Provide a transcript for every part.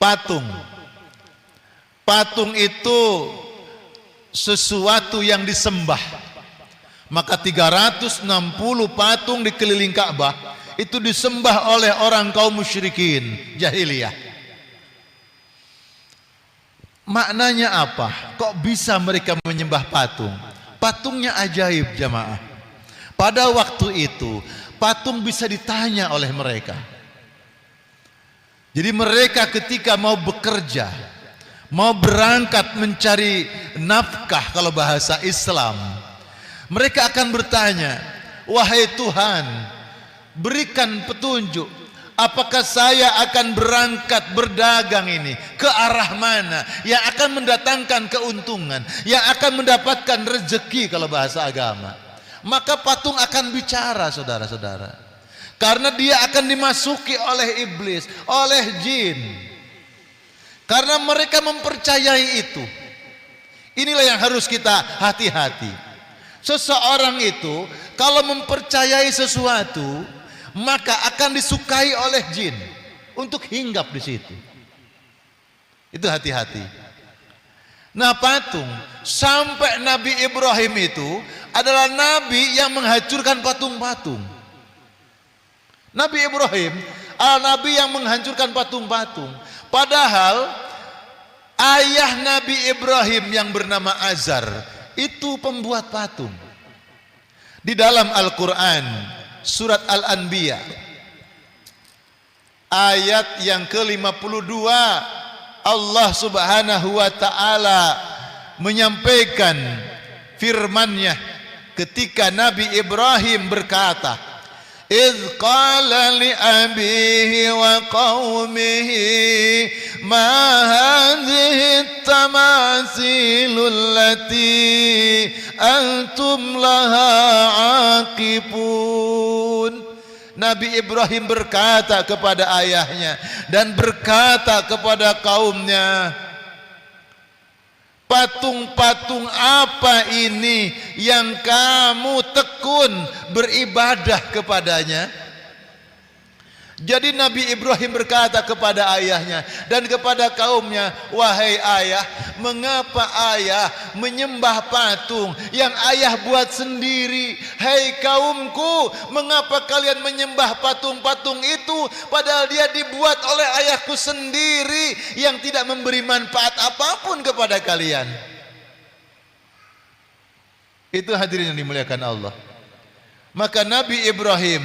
Patung. Patung itu sesuatu yang disembah. Maka 360 patung di keliling Ka'bah itu disembah oleh orang kaum musyrikin jahiliyah. Maknanya apa? Kok bisa mereka menyembah patung? Patungnya ajaib jamaah. Pada waktu itu patung bisa ditanya oleh mereka. Jadi mereka ketika mau bekerja, mau berangkat mencari nafkah kalau bahasa Islam, mereka akan bertanya, wahai Tuhan, berikan petunjuk, apakah saya akan berangkat berdagang ini ke arah mana yang akan mendatangkan keuntungan, yang akan mendapatkan rezeki kalau bahasa agama. Maka patung akan bicara, saudara-saudara. Karena dia akan dimasuki oleh iblis, oleh jin. Karena mereka mempercayai itu. Inilah yang harus kita hati-hati. Seseorang itu kalau mempercayai sesuatu, maka akan disukai oleh jin untuk hinggap di situ. Itu hati-hati. Nah, patung, sampai Nabi Ibrahim itu adalah nabi yang menghancurkan patung-patung. Nabi Ibrahim adalah nabi yang menghancurkan patung-patung. Padahal ayah Nabi Ibrahim yang bernama Azar itu pembuat patung. Di dalam Al-Quran surat Al-Anbiya ayat yang ke-52, Allah Subhanahu wa ta'ala menyampaikan firman-Nya ketika Nabi Ibrahim berkata, إذ قال لأبيه وقومه ما هذه التماثيل التي أنتم لها عاكفون. Nabi Ibrahim berkata kepada ayahnya dan berkata kepada kaumnya, patung-patung apa ini yang kamu tekun beribadah kepadanya? Jadi Nabi Ibrahim berkata kepada ayahnya dan kepada kaumnya, wahai ayah, mengapa ayah menyembah patung yang ayah buat sendiri? Hai kaumku, mengapa kalian menyembah patung-patung itu padahal dia dibuat oleh ayahku sendiri yang tidak memberi manfaat apapun kepada kalian? Itu hadirin yang dimuliakan Allah. Maka Nabi Ibrahim,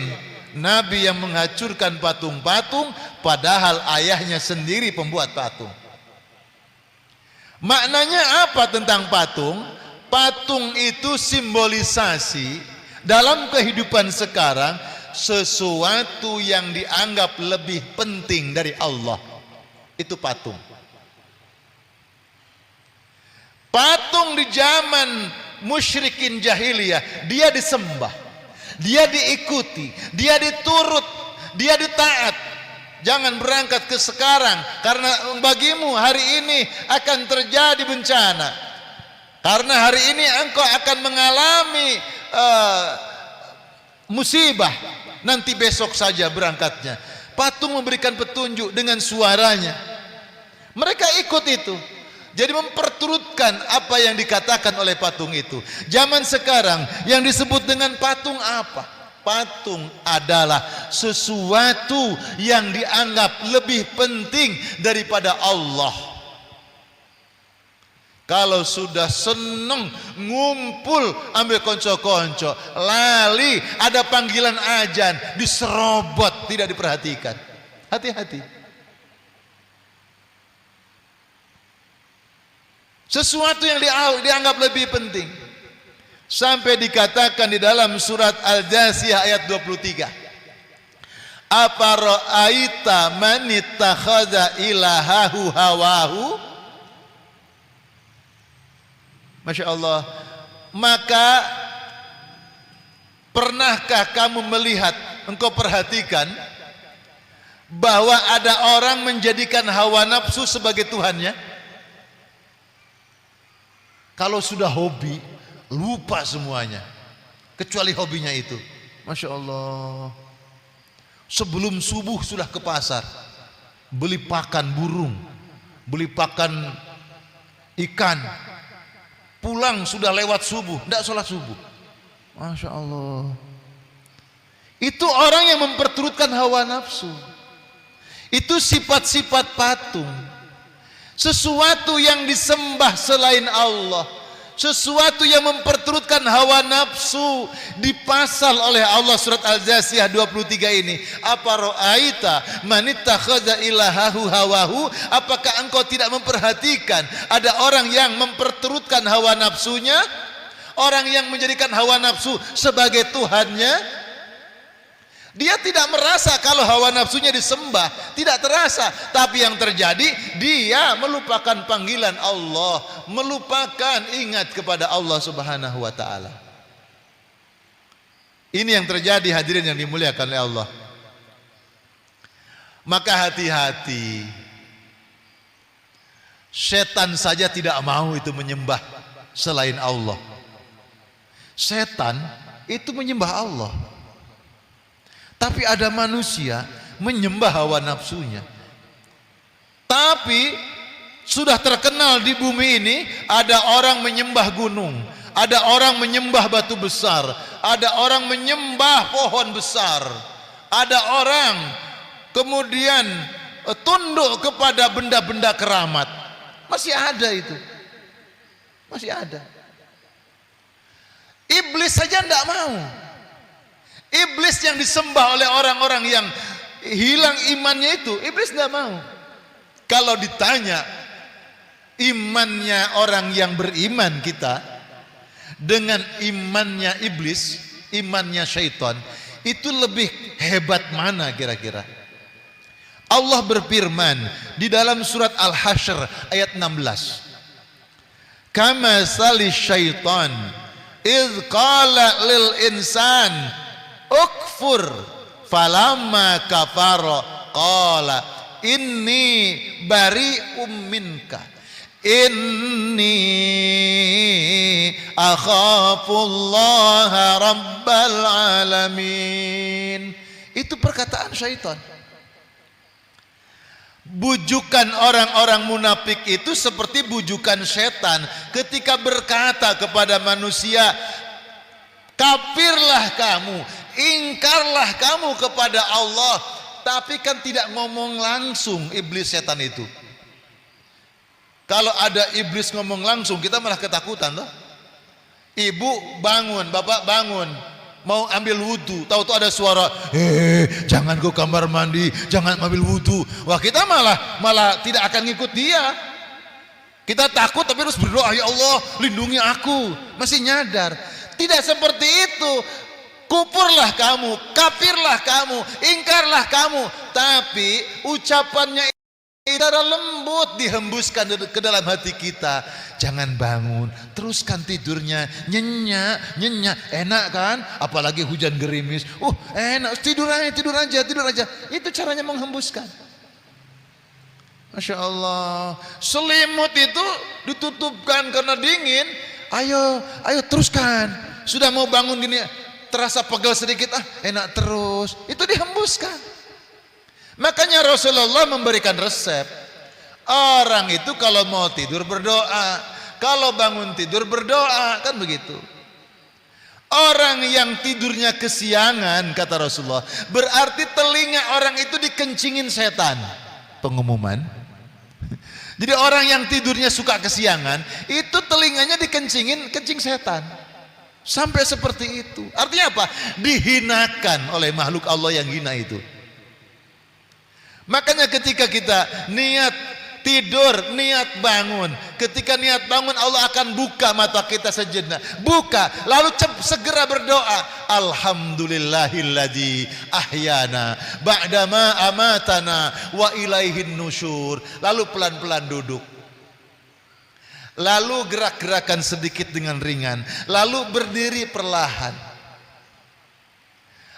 nabi yang menghancurkan patung-patung padahal ayahnya sendiri pembuat patung. Maknanya apa tentang patung? Patung itu simbolisasi dalam kehidupan sekarang sesuatu yang dianggap lebih penting dari Allah. Itu patung. Patung di zaman musyrikin jahiliyah dia disembah, dia diikuti, dia diturut, dia ditaat. Jangan berangkat ke sekarang karena bagimu hari ini akan terjadi bencana, karena hari ini engkau akan mengalami musibah, nanti besok saja berangkatnya. Patung memberikan petunjuk dengan suaranya. Mereka ikut itu, jadi memperturutkan apa yang dikatakan oleh patung itu. Zaman sekarang yang disebut dengan patung apa? Patung adalah sesuatu yang dianggap lebih penting daripada Allah. Kalau sudah seneng ngumpul ambil konco-konco, lali ada panggilan ajan, diserobot, tidak diperhatikan. Hati-hati. Sesuatu yang dianggap lebih penting. Sampai dikatakan di dalam surat Al-Jasiyah ayat 23. Apa ra'aita man ittakhadha ilahahu hawahu? Masya Allah. Maka pernahkah kamu melihat, engkau perhatikan bahwa ada orang menjadikan hawa nafsu sebagai Tuhannya? Kalau sudah hobi, lupa semuanya, kecuali hobinya itu. Masya Allah. Sebelum subuh sudah ke pasar, beli pakan burung, beli pakan ikan, pulang sudah lewat subuh, tidak sholat subuh. Masya Allah. Itu orang yang memperturutkan hawa nafsu. Itu sifat-sifat patung. Sesuatu yang disembah selain Allah, sesuatu yang memperturutkan hawa nafsu dipasal oleh Allah. Surat Al-Jasiyah 23 ini, apa ra'aita man ittakhadha ilahahu hawahu, apakah engkau tidak memperhatikan ada orang yang memperturutkan hawa nafsunya, orang yang menjadikan hawa nafsu sebagai Tuhannya. Dia tidak merasa kalau hawa nafsunya disembah, tidak terasa. Tapi yang terjadi, dia melupakan panggilan Allah, melupakan ingat kepada Allah Subhanahu wa ta'ala. Ini yang terjadi, hadirin yang dimuliakan oleh Allah. Maka hati-hati. Setan saja tidak mau itu menyembah selain Allah. Setan itu menyembah Allah. Tapi ada manusia menyembah hawa nafsunya. Tapi sudah terkenal di bumi ini, ada orang menyembah gunung, ada orang menyembah batu besar, ada orang menyembah pohon besar, ada orang kemudian tunduk kepada benda-benda keramat. Masih ada itu. Masih ada. Iblis saja tidak mau. Iblis yang disembah oleh orang-orang yang hilang imannya itu, iblis tidak mau. Kalau ditanya imannya orang yang beriman kita dengan imannya iblis, imannya syaitan, itu lebih hebat mana kira-kira? Allah berfirman di dalam surat Al-Hasyr ayat 16. Kama sali syaitan idh qala lil insan ukfur falamma kafara qala inni bari'um minka inni akhafullaha rabbal alamin. Itu perkataan syaitan. Bujukan orang-orang munafik itu seperti bujukan setan ketika berkata kepada manusia, kafirlah kamu, ingkarlah kamu kepada Allah. Tapi kan tidak ngomong langsung iblis setan itu. Kalau ada iblis ngomong langsung, kita malah ketakutan loh. Ibu bangun, bapak bangun, mau ambil wudhu, tahu-tahu ada suara, jangan ke kamar mandi, jangan ambil wudhu. Wah, kita malah tidak akan ngikut dia. Kita takut tapi harus berdoa, ya Allah lindungi aku. Masih nyadar. Tidak seperti itu. Kufurlah kamu, kafirlah kamu, ingkarlah kamu. Tapi ucapannya secara lembut dihembuskan ke dalam hati kita. Jangan bangun, teruskan tidurnya, nyenyak, enak kan? Apalagi hujan gerimis. Enak, tidur aja. Itu caranya menghembuskan. Masya Allah. Selimut itu ditutupkan karena dingin. Ayo teruskan. Sudah mau bangun gini, terasa pegel sedikit, enak terus. Itu dihembuskan. Makanya Rasulullah memberikan resep. Orang itu kalau mau tidur berdoa, kalau bangun tidur berdoa, kan begitu. Orang yang tidurnya kesiangan, kata Rasulullah, berarti telinga orang itu dikencingin setan. Pengumuman. Jadi orang yang tidurnya suka kesiangan, itu telinganya kencing setan. Sampai seperti itu. Artinya apa? Dihinakan oleh makhluk Allah yang hina itu. Makanya ketika kita niat tidur, niat bangun, ketika niat bangun Allah akan buka mata kita sejenak. Buka, lalu segera berdoa, alhamdulillahilladzi ahyana ba'dama amatana wa ilaihin nusyur. Lalu pelan-pelan duduk. Lalu gerak-gerakan sedikit dengan ringan. Lalu berdiri perlahan.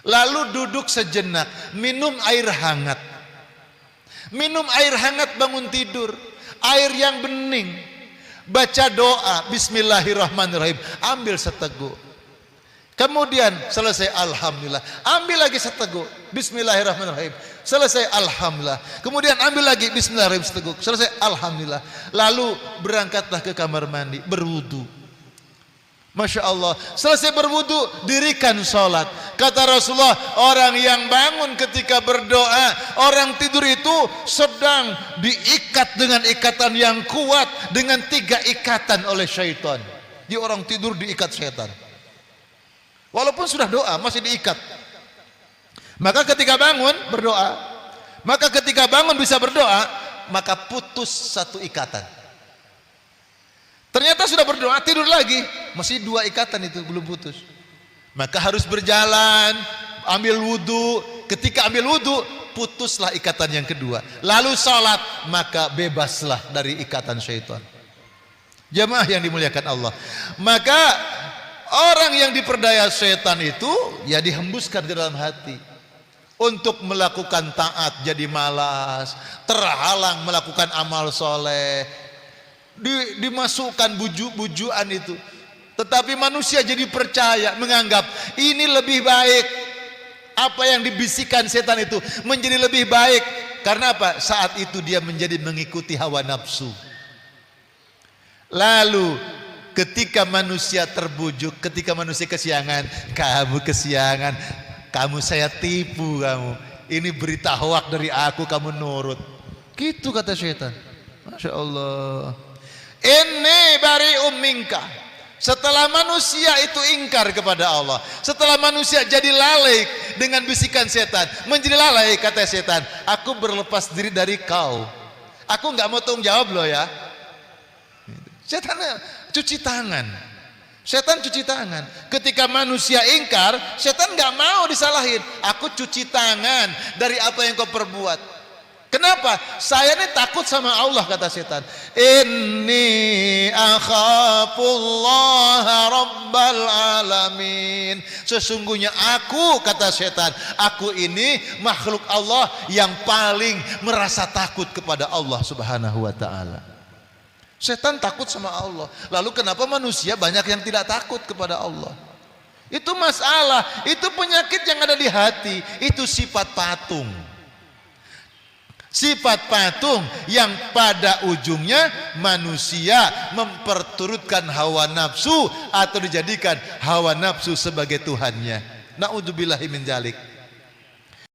Lalu duduk sejenak, minum air hangat. Minum air hangat bangun tidur, air yang bening. Baca doa, bismillahirrahmanirrahim, ambil seteguk. Kemudian selesai alhamdulillah, ambil lagi seteguk, bismillahirrahmanirrahim. Selesai alhamdulillah. Kemudian ambil lagi bismillahirrahmanirrahim seteguk. Selesai alhamdulillah. Lalu berangkatlah ke kamar mandi, berwudu. Masya Allah, selesai berwudu, dirikan sholat. Kata Rasulullah, orang yang bangun ketika berdoa, orang tidur itu sedang diikat dengan ikatan yang kuat, dengan 3 ikatan oleh syaitan. Di orang tidur diikat syaitan. Walaupun sudah doa masih diikat. Maka ketika bangun berdoa, maka ketika bangun bisa berdoa, maka putus 1 ikatan. Ternyata sudah berdoa, tidur lagi, masih 2 ikatan itu belum putus. Maka harus berjalan, ambil wudu. Ketika ambil wudu, putuslah ikatan yang kedua. Lalu salat, maka bebaslah dari ikatan syaitan. Jamaah yang dimuliakan Allah. Maka orang yang diperdaya setan itu ya dihembuskan ke dalam hati. Untuk melakukan taat jadi malas, terhalang melakukan amal soleh, dimasukkan bujuk-bujukan itu. Tetapi manusia jadi percaya, menganggap ini lebih baik. Apa yang dibisikkan setan itu menjadi lebih baik. Karena apa? Saat itu dia menjadi mengikuti hawa nafsu. Lalu ketika manusia terbujuk, ketika manusia kesiangan, kamu kesiangan, kamu saya tipu kamu. Ini berita hoak dari aku, kamu nurut. Gitu kata syaitan. Masya Allah. Inni bari'um minka. Setelah manusia itu ingkar kepada Allah, setelah manusia jadi lalai dengan bisikan setan, menjadi lalai kata setan, aku berlepas diri dari kau. Aku nggak mau tanggung jawab loh ya. Setan cuci tangan. Setan cuci tangan. Ketika manusia ingkar, setan nggak mau disalahin. Aku cuci tangan dari apa yang kau perbuat. Kenapa? Saya ini takut sama Allah kata setan. Inni akhafullaha rabbal alamin. Sesungguhnya aku kata setan, aku ini makhluk Allah yang paling merasa takut kepada Allah Subhanahu wa taala. Setan takut sama Allah. Lalu kenapa manusia banyak yang tidak takut kepada Allah? Itu masalah, itu penyakit yang ada di hati, itu sifat patung. Sifat patung yang pada ujungnya manusia memperturutkan hawa nafsu atau dijadikan hawa nafsu sebagai Tuhannya. Na'udzubillahi min dzalik.